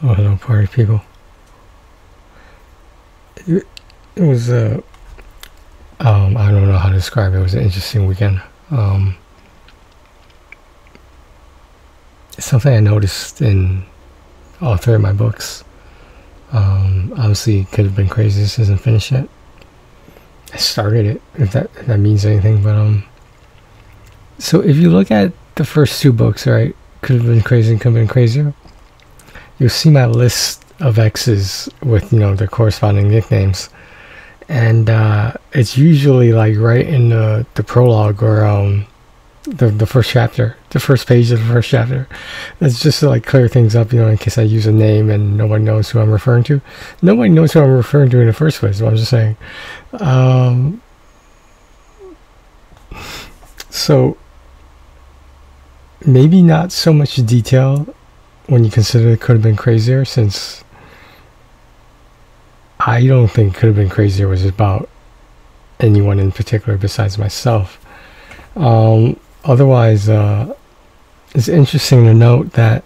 Oh, hello, party people. It was I don't know how to describe it. It was an interesting weekend. It's something I noticed in all three of my books. Obviously, Could Have Been Crazy. This isn't finished yet. I started it, if that means anything. But so if you look at the first two books, right, Could Have Been Crazy and Could Have Been Crazier, you'll see my list of X's with, you know, their corresponding nicknames, and it's usually like right in the prologue or the first chapter, the first page of the first chapter. That's just to like clear things up, you know, in case I use a name and nobody knows who I'm referring to. Nobody knows who I'm referring to in the first place. So I'm just saying. So maybe not so much detail when you consider it Could Have Been Crazier, since I don't think Could Have Been Crazier was about anyone in particular besides myself. Otherwise, it's interesting to note that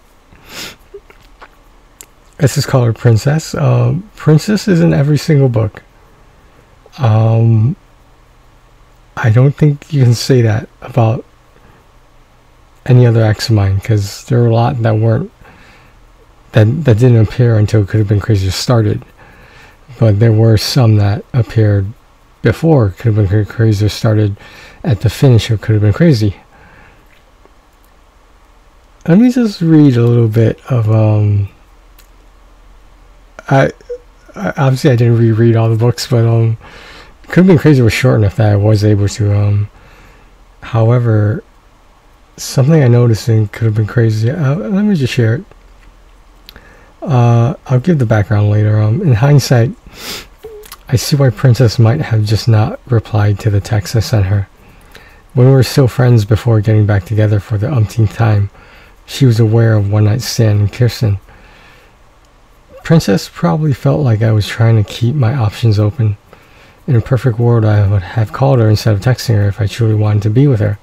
let's just call her Princess. Princess is in every single book. I don't think you can say that about any other ex of mine, because there were a lot that weren't that didn't appear until Could Have Been Crazier started. But there were some that appeared before Could Have Been Crazier started at the finish of Could Have Been Crazy. Let me just read a little bit of I obviously I didn't reread all the books, but Could Have Been Crazy was short enough that I was able to. However, something I noticed in Could Have Been Crazy. Let me just share it. I'll give the background later. In hindsight, I see why Princess might have just not replied to the text I sent her. When we were still friends before getting back together for the umpteenth time, she was aware of One Night Stand and Kirsten. Princess probably felt like I was trying to keep my options open. In a perfect world, I would have called her instead of texting her if I truly wanted to be with her.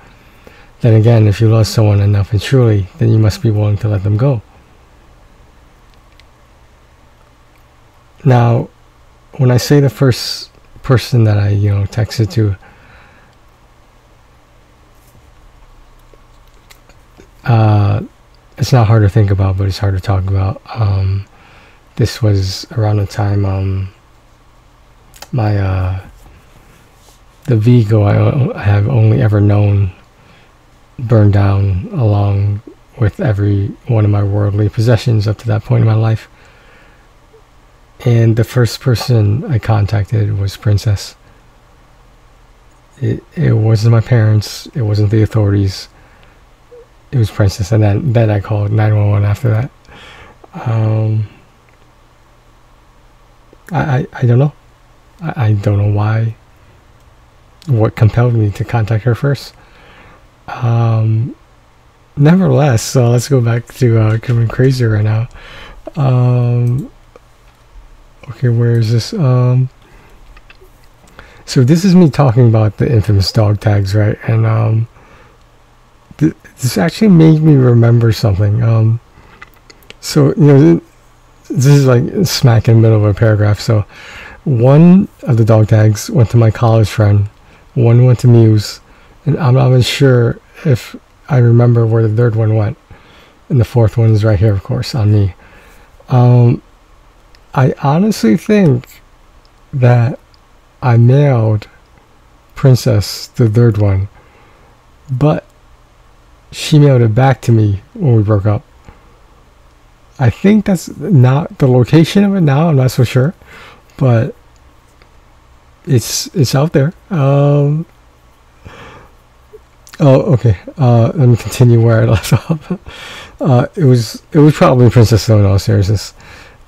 Then again, if you love someone enough and truly, then you must be willing to let them go. Now, when I say the first person that I, texted to, it's not hard to think about, but it's hard to talk about. This was around the time the Vigo I have only ever known burned down, along with every one of my worldly possessions up to that point in my life. And the first person I contacted was Princess. It wasn't my parents. It wasn't the authorities. It was Princess, and then I called 911 after that. I don't know. I don't know why. What compelled me to contact her first. Nevertheless, so let's go back to Could Have Been Crazier right now. Okay, where is this? So this is me talking about the infamous dog tags, right? And this actually made me remember something. So this is like smack in the middle of a paragraph. So one of the dog tags went to my college friend, one went to Muse, and I'm not even sure if I remember where the third one went. And the fourth one is right here, of course, on me. I honestly think that I mailed Princess the third one, but she mailed it back to me when we broke up. I think that's not the location of it now. I'm not so sure, but it's out there. Oh, okay. Let me continue where I left off. It was probably Princess though, in all seriousness.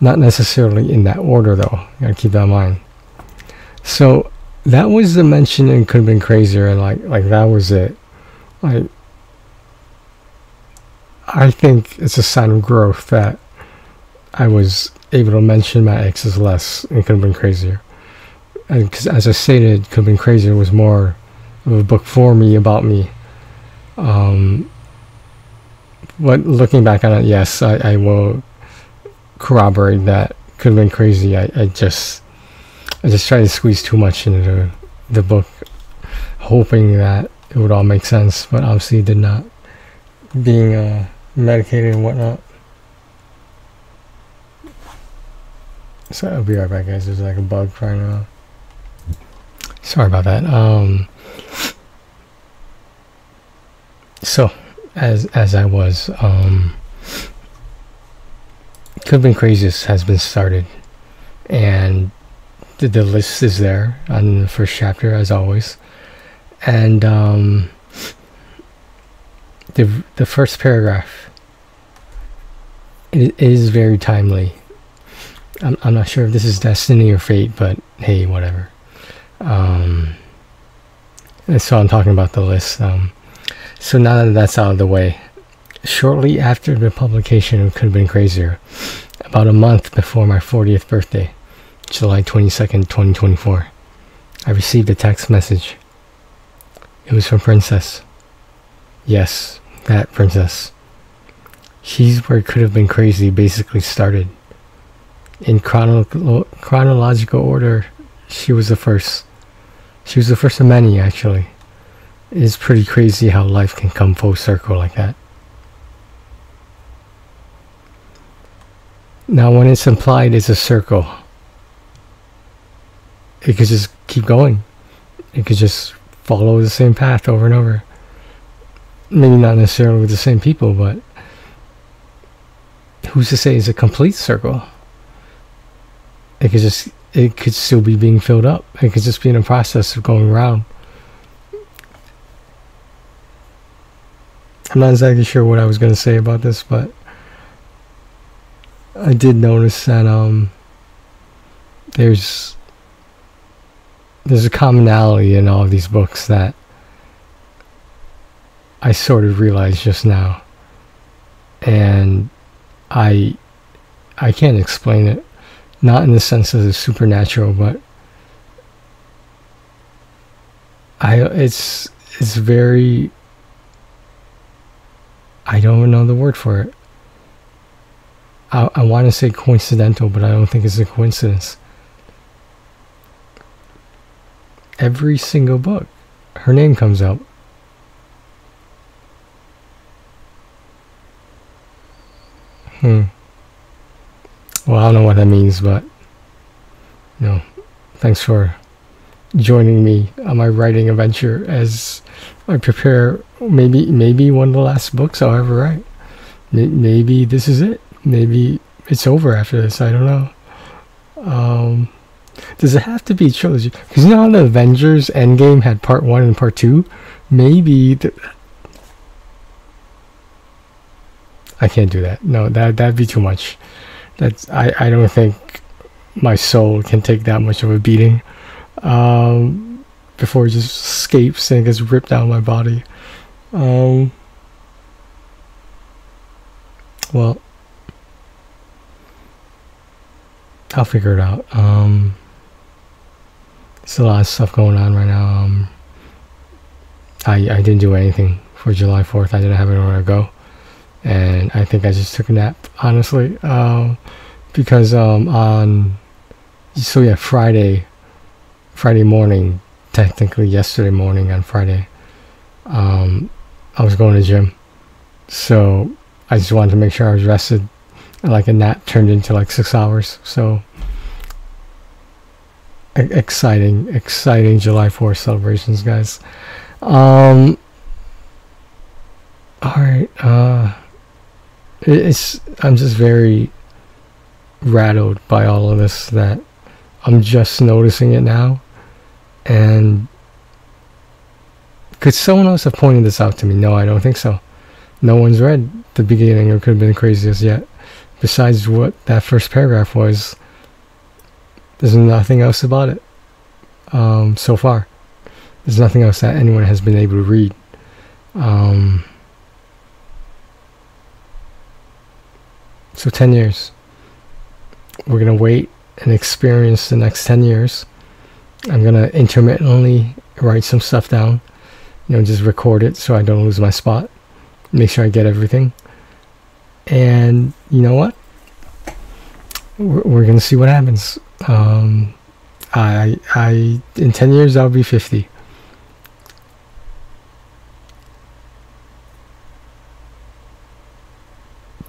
Not necessarily in that order though. You gotta keep that in mind. So that was the mention in Could Have Been Crazier, and like that was it. I think it's a sign of growth that I was able to mention my exes less in Could Have Been Crazier. And because, as I stated, Could Have Been Crazier was more of a book for me, about me. But looking back on it, yes, I will corroborate that could have been crazy. I just tried to squeeze too much into the book, hoping that it would all make sense, but obviously it did not, being medicated and whatnot. So I'll be right back, guys. There's like a bug crying around. Sorry about that. So as I was, Could Have Been Craziest has been started, and the list is there on the first chapter as always, and the first paragraph, it is very timely. I'm not sure if this is destiny or fate, but hey, whatever. And so I'm talking about the list. So now that that's out of the way, shortly after the publication of Could Have Been Crazier, about a month before my 40th birthday, July 22nd, 2024, I received a text message. It was from Princess. Yes, that Princess. She's where Could Have Been Crazy basically started. In chronological order, she was the first. She was the first of many, actually. It is pretty crazy how life can come full circle like that. Now, when it's implied it's a circle, it could just keep going. It could just follow the same path over and over. Maybe not necessarily with the same people, but who's to say it's a complete circle? It could still be being filled up. It could just be in a process of going around. I'm not exactly sure what I was going to say about this, but I did notice that there's a commonality in all of these books that I sort of realized just now, and I can't explain it. Not in the sense that it's supernatural, but it's very, I don't know the word for it. I want to say coincidental, but I don't think it's a coincidence. Every single book, her name comes up. Well, I don't know what that means, but you know, thanks for joining me on my writing adventure as I prepare maybe one of the last books I'll ever write. Maybe this is it. Maybe it's over after this. I don't know. Does it have to be a trilogy? Because you know how the Avengers Endgame had part 1 and part 2? Maybe I can't do that. No, that'd be too much. I don't think my soul can take that much of a beating before it just escapes and gets ripped out of my body. Well, I'll figure it out. There's a lot of stuff going on right now. I didn't do anything for July 4th. I didn't have anywhere to go. And I think I just took a nap, honestly, because Friday morning, technically yesterday morning on Friday, I was going to the gym, so I just wanted to make sure I was rested. Like a nap turned into like 6 hours, so exciting July 4th celebrations, guys. All right, I'm just very rattled by all of this, that I'm just noticing it now. And could someone else have pointed this out to me? No, I don't think so. No one's read the beginning of Could Have Been Craziest yet. Besides what that first paragraph was, there's nothing else about it so far. There's nothing else that anyone has been able to read. So 10 years. We're going to wait and experience the next 10 years. I'm going to intermittently write some stuff down. You know, just record it so I don't lose my spot. Make sure I get everything. And you know what? we're gonna see what happens. I in 10 years I'll be 50.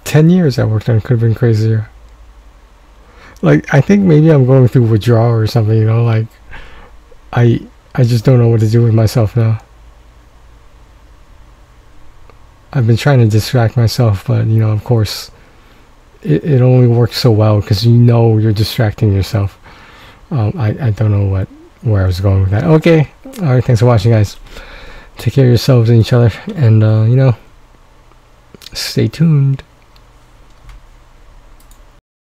I worked on Could Have Been Crazier. Like, I think maybe I'm going through withdrawal or something, you know, like I just don't know what to do with myself now. I've been trying to distract myself, but you know, of course it only works so well because you know you're distracting yourself. I don't know where I was going with that. Okay, alright, thanks for watching, guys. Take care of yourselves and each other, and you know, stay tuned.